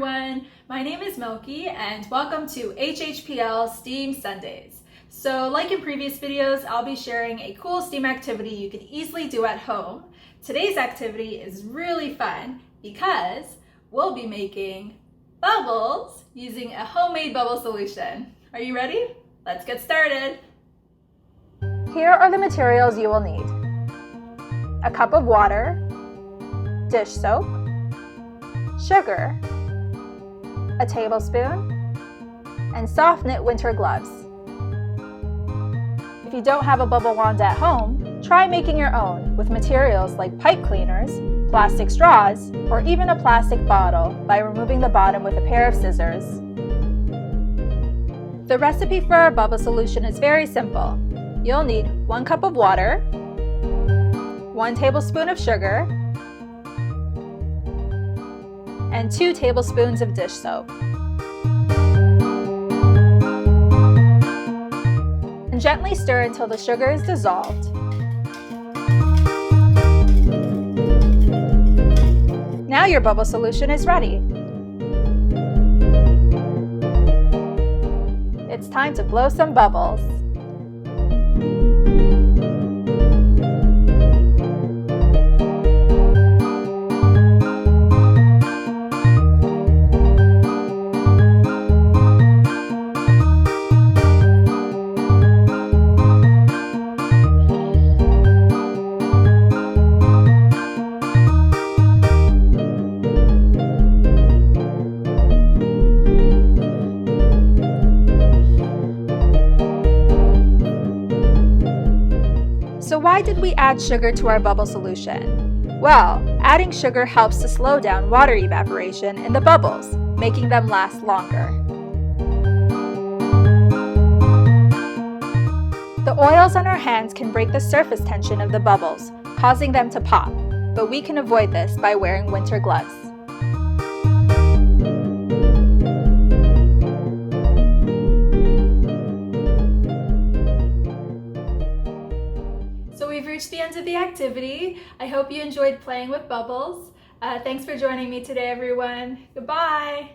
everyone, my name is Milki and welcome to HHPL STEAM Sundays. So like in previous videos, I'll be sharing a cool STEAM activity you can easily do at home. Today's activity is really fun because we'll be making bubbles using a homemade bubble solution. Are you ready? Let's get started. Here are the materials you will need: a cup of water, dish soap, sugar, a tablespoon, and soft knit winter gloves. If you don't have a bubble wand at home, try making your own with materials like pipe cleaners, plastic straws, or even a plastic bottle by removing the bottom with a pair of scissors. The recipe for our bubble solution is very simple. You'll need 1 cup of water, 1 tablespoon of sugar, and 2 tablespoons of dish soap. And gently stir until the sugar is dissolved. Now your bubble solution is ready. It's time to blow some bubbles. So why did we add sugar to our bubble solution? Well, adding sugar helps to slow down water evaporation in the bubbles, making them last longer. The oils on our hands can break the surface tension of the bubbles, causing them to pop, but we can avoid this by wearing winter gloves. So we've reached the end of the activity. I hope you enjoyed playing with bubbles. Thanks for joining me today, everyone. Goodbye.